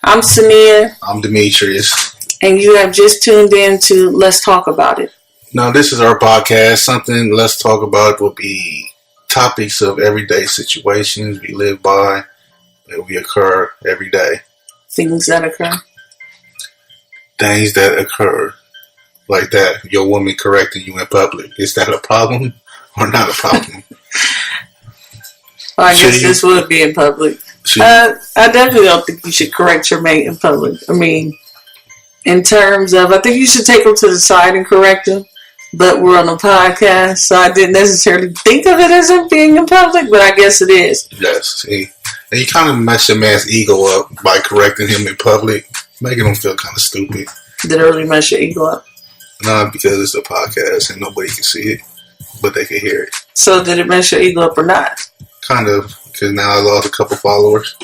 I'm Saniyyah. I'm Demetrius. And you have just tuned in to Let's Talk About It. Now, this is our podcast. Something Let's Talk About will be topics of everyday situations we live by and we occur every day. Things that occur. Things that occur. Like that, your woman correcting you in public. Is that a problem or not a problem? Well, I guess this would be in public. I definitely don't think you should correct your mate in public. I mean, in terms of, I think you should take them to the side and correct them. But we're on a podcast, so I didn't necessarily think of it as it being in public, but I guess it is. Yes, see. And you kind of mess your man's ego up by correcting him in public, making him feel kind of stupid. Did it really mess your ego up? No, because it's a podcast and nobody can see it, but they can hear it. So did it mess your ego up or not? Kind of, because now I lost a couple followers.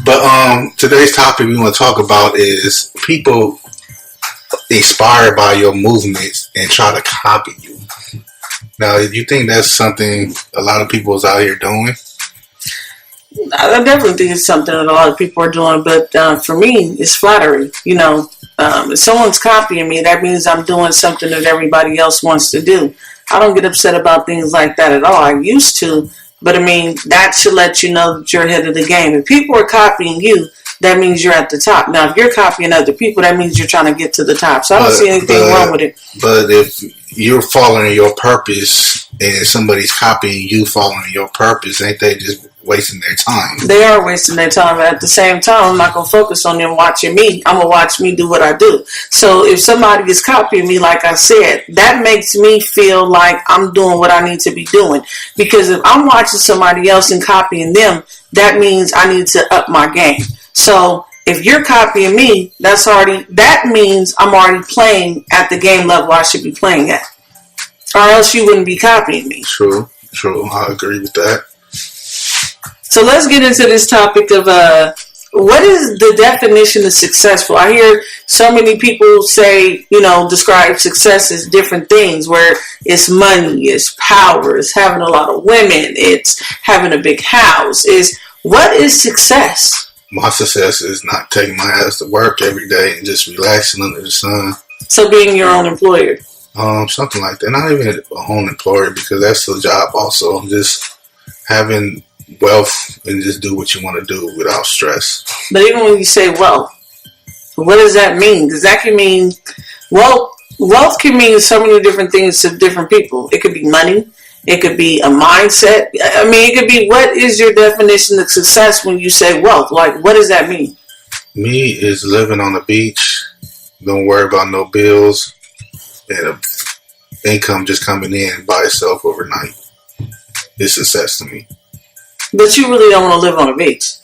But today's topic we want to talk about is people inspired by your movements and try to copy you. Now, do you think that's something a lot of people is out here doing? I definitely think it's something that a lot of people are doing, but for me, it's flattery. You know, if someone's copying me, that means I'm doing something that everybody else wants to do. I don't get upset about things like that at all. I used to, but I mean, that should let you know that you're ahead of the game. If people are copying you, that means you're at the top. Now, if you're copying other people, that means you're trying to get to the top. So I don't see anything wrong with it. But if you're following your purpose and somebody's copying you following your purpose, ain't they just wasting their time? They are wasting their time. But at the same time, I'm not going to focus on them watching me. I'm going to watch me do what I do. So if somebody is copying me, like I said, that makes me feel like I'm doing what I need to be doing. Because if I'm watching somebody else and copying them, that means I need to up my game. So if you're copying me, that means I'm already playing at the game level I should be playing at. Or else you wouldn't be copying me. True. I agree with that. So let's get into this topic of what is the definition of successful? I hear so many people say, describe success as different things, where it's money, it's power, it's having a lot of women, it's having a big house. What is success? My success is not taking my ass to work every day and just relaxing under the sun. So being your own employer? Something like that. Not even a own employer, because that's a job also. Just having wealth and just do what you want to do without stress. But even when you say wealth, what does that mean? Because that can mean, wealth can mean so many different things to different people. It could be money. It could be a mindset. I mean, it could be, what is your definition of success when you say wealth? Like, what does that mean? Me is living on the beach, don't worry about no bills, and income just coming in by itself overnight. It's success to me. But you really don't want to live on a beach.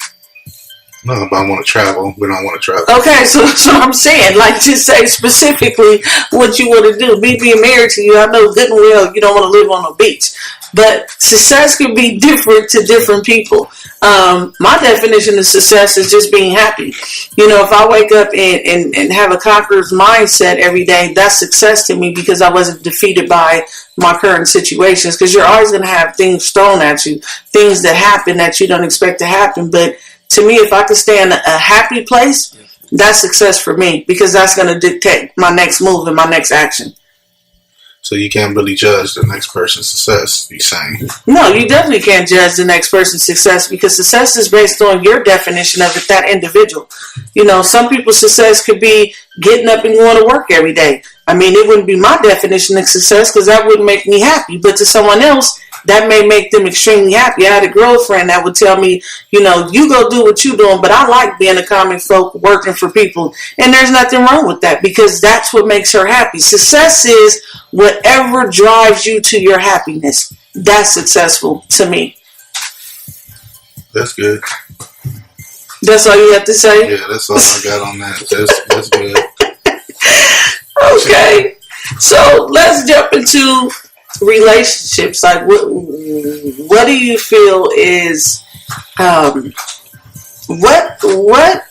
No, but I want to travel. We don't want to travel. Okay, so that's what I'm saying. Like, just say specifically what you want to do. Me being married to you, I know good and well you don't want to live on a beach. But success can be different to different people. My definition of success is just being happy. If I wake up and have a conqueror's mindset every day, that's success to me, because I wasn't defeated by my current situations. Because you're always going to have things thrown at you, things that happen that you don't expect to happen. But to me, if I could stay in a happy place, that's success for me, because that's going to dictate my next move and my next action. So you can't really judge the next person's success, you're saying? No, you definitely can't judge the next person's success, because success is based on your definition of it, that individual. Some people's success could be getting up and going to work every day. I mean, it wouldn't be my definition of success, because that wouldn't make me happy. But to someone else, that may make them extremely happy. I had a girlfriend that would tell me, you go do what you're doing, but I like being a common folk, working for people. And there's nothing wrong with that, because that's what makes her happy. Success is whatever drives you to your happiness. That's successful to me. That's good. That's all you have to say? Yeah, that's all I got on that. That's good. Okay. So let's jump into relationships. Like, what do you feel is what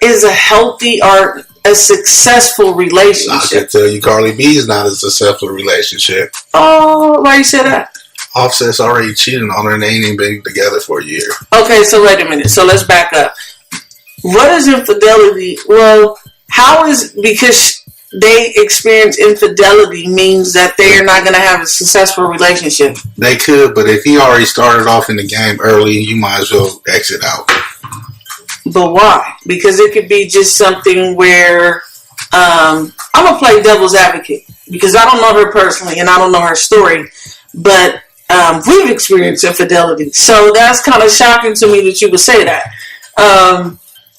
is a healthy or a successful relationship? I can tell you, Carly B is not a successful relationship. Oh, why you say that? Offset's already cheating on her and they ain't even been together for a year. Okay, so wait a minute. So let's back up. What is infidelity? Well, how is, because they experience infidelity means that they are not going to have a successful relationship. They could, but if he already started off in the game early, you might as well exit out. But why? Because it could be just something where I'm going to play devil's advocate because I don't know her personally and I don't know her story, but we've experienced infidelity. So that's kind of shocking to me that you would say that.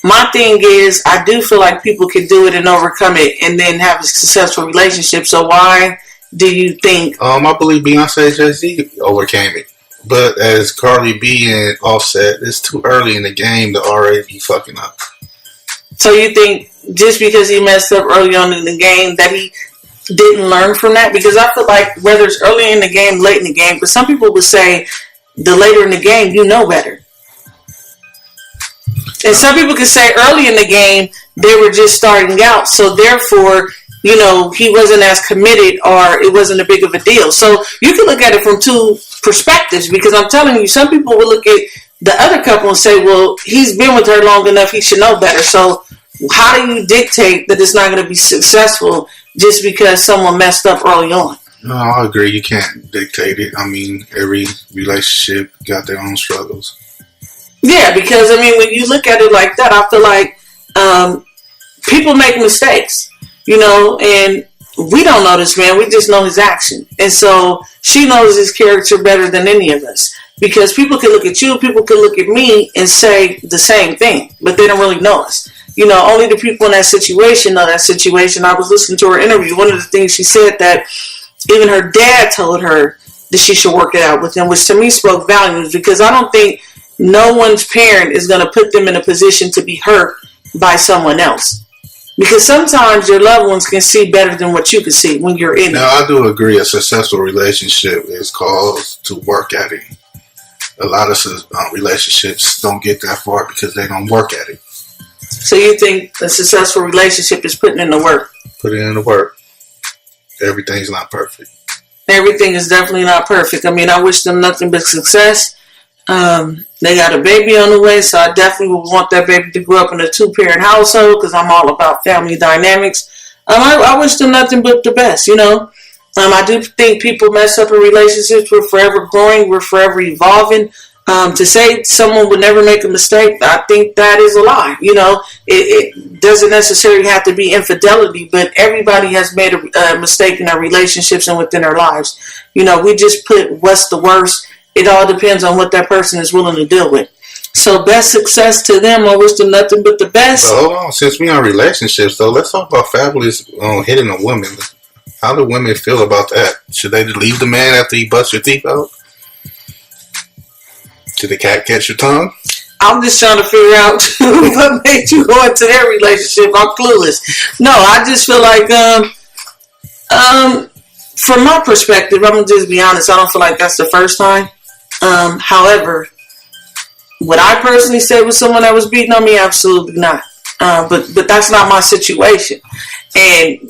My thing is, I do feel like people can do it and overcome it and then have a successful relationship. So why do you think? I believe Beyonce and Jay-Z overcame it. But as Cardi B and Offset, it's too early in the game to already be fucking up. So you think just because he messed up early on in the game that he didn't learn from that? Because I feel like whether it's early in the game, late in the game, but some people would say the later in the game, you know better. And some people could say early in the game, they were just starting out. So therefore, you know, he wasn't as committed or it wasn't a big of a deal. So you can look at it from two perspectives because I'm telling you, some people will look at the other couple and say, well, he's been with her long enough. He should know better. So how do you dictate that it's not going to be successful just because someone messed up early on? No, I agree. You can't dictate it. I mean, every relationship got their own struggles. Yeah, because, I mean, when you look at it like that, I feel like people make mistakes, you know, and we don't know this man. We just know his action. And so she knows his character better than any of us because people can look at you, people can look at me and say the same thing, but they don't really know us. You know, only the people in that situation know that situation. I was listening to her interview. One of the things she said that even her dad told her that she should work it out with him, which to me spoke volumes because I don't think no one's parent is going to put them in a position to be hurt by someone else. Because sometimes your loved ones can see better than what you can see when you're in it. Now, I do agree a successful relationship is caused to work at it. A lot of relationships don't get that far because they don't work at it. So you think a successful relationship is putting in the work? Put it in the work. Everything's not perfect. Everything is definitely not perfect. I mean, I wish them nothing but success. They got a baby on the way, so I definitely would want that baby to grow up in a 2-parent household because I'm all about family dynamics. I wish them nothing but the best, you know. I do think people mess up in relationships. We're forever growing. We're forever evolving. To say someone would never make a mistake, I think that is a lie. You know, it doesn't necessarily have to be infidelity, but everybody has made a mistake in their relationships and within their lives. You know, we just put what's the worst. It all depends on what that person is willing to deal with. So best success to them. I wish them nothing but the best. But hold on, since we on relationships though, let's talk about Fabulous hitting a woman. How do women feel about that? Should they leave the man after he busts your teeth out? Did the cat catch your tongue? I'm just trying to figure out what made you go into their relationship. I'm clueless. No, I just feel like, from my perspective, I'm going to just be honest, I don't feel like that's the first time. However, would I personally say with someone that was beating on me? Absolutely not. But that's not my situation. And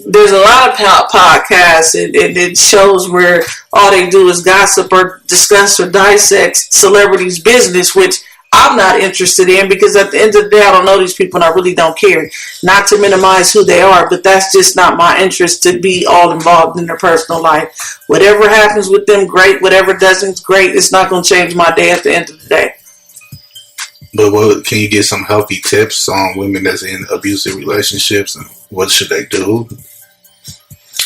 there's a lot of podcasts and shows where all they do is gossip or discuss or dissect celebrities' business, which I'm not interested in because at the end of the day, I don't know these people and I really don't care. Not to minimize who they are, but that's just not my interest to be all involved in their personal life. Whatever happens with them, great. Whatever doesn't, great. It's not going to change my day at the end of the day. But can you get some healthy tips on women that's in abusive relationships and what should they do?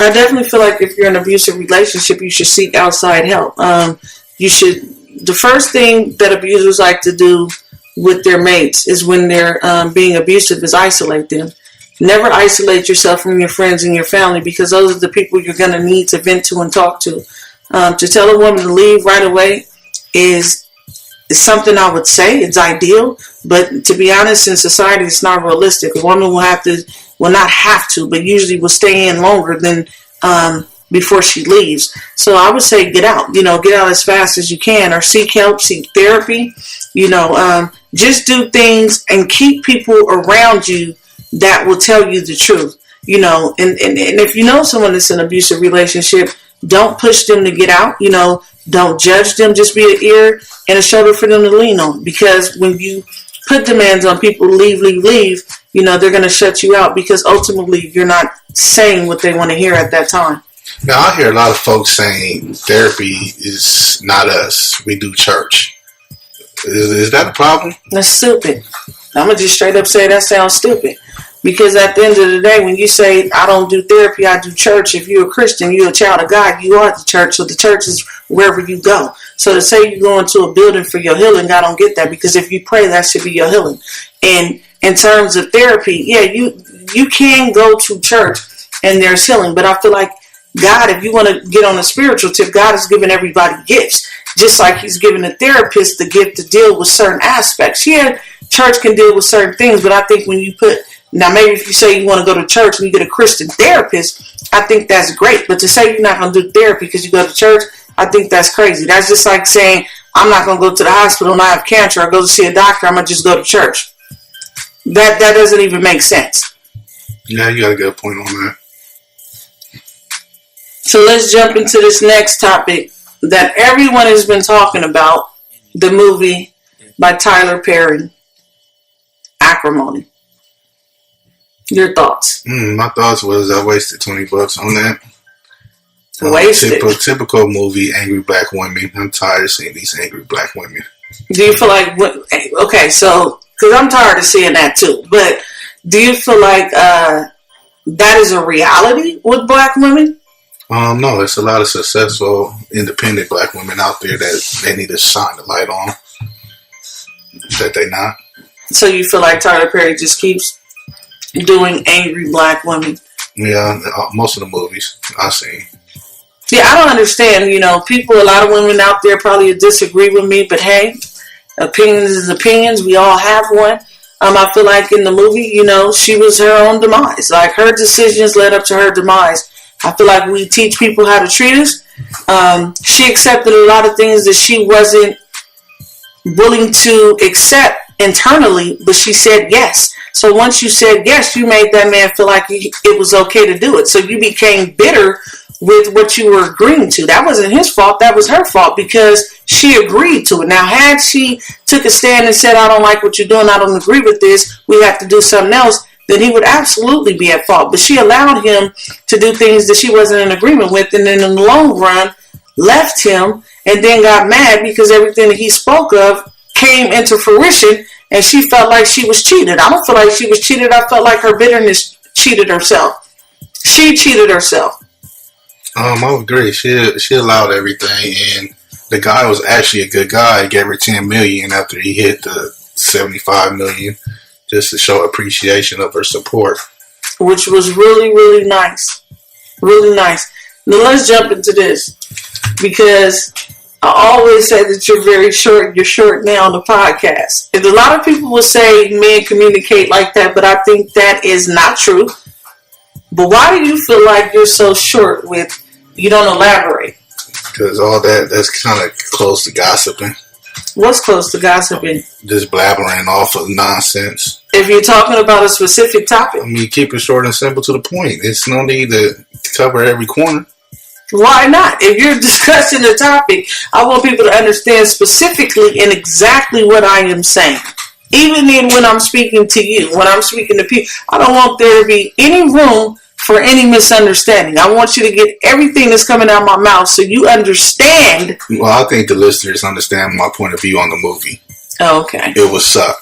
I definitely feel like if you're in an abusive relationship, you should seek outside help. The first thing that abusers like to do with their mates is when they're being abusive is isolate them. Never isolate yourself from your friends and your family because those are the people you're going to need to vent to and talk to. To tell a woman to leave right away is something I would say. It's ideal, but to be honest, in society, it's not realistic. A woman will not have to, but usually will stay in longer than before she leaves. So I would say get out. Get out as fast as you can, or seek help, seek therapy. Just do things and keep people around you that will tell you the truth. And if you know someone that's in an abusive relationship, don't push them to get out. Don't judge them. Just be an ear and a shoulder for them to lean on. Because when you put demands on people, leave, you know, they're going to shut you out because ultimately you're not saying what they want to hear at that time. Now, I hear a lot of folks saying therapy is not us. We do church. Is that a problem? That's stupid. I'm going to just straight up say that sounds stupid. Because at the end of the day, when you say, I don't do therapy, I do church, if you're a Christian, you're a child of God, you are the church. So the church is wherever you go. So to say you go into a building for your healing, I don't get that. Because if you pray, that should be your healing. And in terms of therapy, yeah, you can go to church and there's healing. But I feel like God, if you want to get on a spiritual tip, God has given everybody gifts. Just like he's given a therapist the gift to deal with certain aspects. Yeah, church can deal with certain things. But I think when you put... Now, maybe if you say you want to go to church and you get a Christian therapist, I think that's great. But to say you're not going to do therapy because you go to church, I think that's crazy. That's just like saying, I'm not going to go to the hospital and I have cancer. I go to see a doctor. I'm going to just go to church. That doesn't even make sense. Yeah, you got a good point on that. So let's jump into this next topic that everyone has been talking about, the movie by Tyler Perry, Acrimony. Your thoughts? My thoughts was I wasted $20 on that. Wasted. Typical movie, angry black women. I'm tired of seeing these angry black women. Do you feel like, okay, so, because I'm tired of seeing that too, but do you feel like that is a reality with black women? No, there's a lot of successful, independent black women out there that they need to shine the light on. That they not. So you feel like Tyler Perry just keeps doing angry black women? Yeah, most of the movies I've seen. Yeah, I don't understand. You know, a lot of women out there probably disagree with me, but hey, opinions is opinions. We all have one. I feel like in the movie, you know, she was her own demise. Like, her decisions led up to her demise. I feel like we teach people how to treat us. She accepted a lot of things that she wasn't willing to accept internally, but she said yes. So once you said yes, you made that man feel like it was okay to do it. So you became bitter with what you were agreeing to. That wasn't his fault. That was her fault because she agreed to it. Now, had she took a stand and said, I don't like what you're doing, I don't agree with this, we have to do something else, then he would absolutely be at fault. But she allowed him to do things that she wasn't in agreement with, and then in the long run left him and then got mad because everything that he spoke of came into fruition and she felt like she was cheated. I don't feel like she was cheated. I felt like her bitterness cheated herself. She cheated herself. I would agree. She allowed everything, and the guy was actually a good guy. He gave her $10 million after he hit the $75 million, just to show appreciation of her support, which was really, really nice. Really nice. Now let's jump into this, because I always say that you're very short. You're short now on the podcast. And a lot of people will say men communicate like that, but I think that is not true. But why do you feel like you're so short with, you don't elaborate? Because all that's kind of close to gossiping. What's close to gossiping? Just blabbering off of nonsense. If you're talking about a specific topic. I mean, keep it short and simple to the point. It's no need to cover every corner. Why not? If you're discussing the topic, I want people to understand specifically and exactly what I am saying. Even when I'm speaking to you, when I'm speaking to people, I don't want there to be any room for any misunderstanding. I want you to get everything that's coming out of my mouth so you understand. Well, I think the listeners understand my point of view on the movie. Oh, okay. It was suck.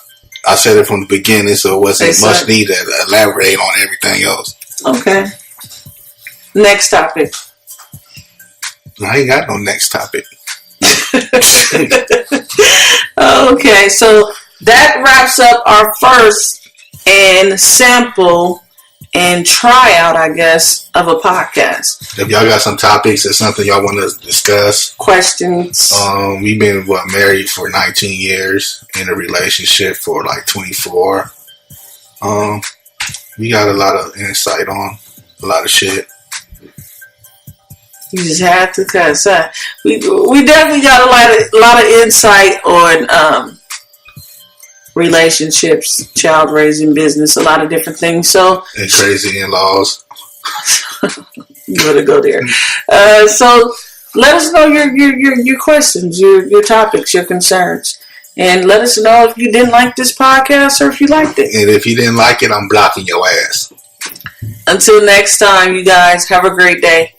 I said it from the beginning, so it wasn't much need to elaborate on everything else. Okay. Next topic. I ain't got no next topic. Okay, so that wraps up our first and sample and tryout, I guess, of a podcast. If y'all got some topics or something y'all want to discuss, questions. We've been married for 19 years, in a relationship for like 24. We got a lot of insight on a lot of shit. You just have to cuss. We definitely got a lot of insight on relationships, child raising, business, a lot of different things. So and crazy in-laws. You better go there. So let us know your questions, your topics, your concerns, And let us know if you didn't like this podcast or if you liked it. And if you didn't like it, I'm blocking your ass. Until next time, you guys, have a great day.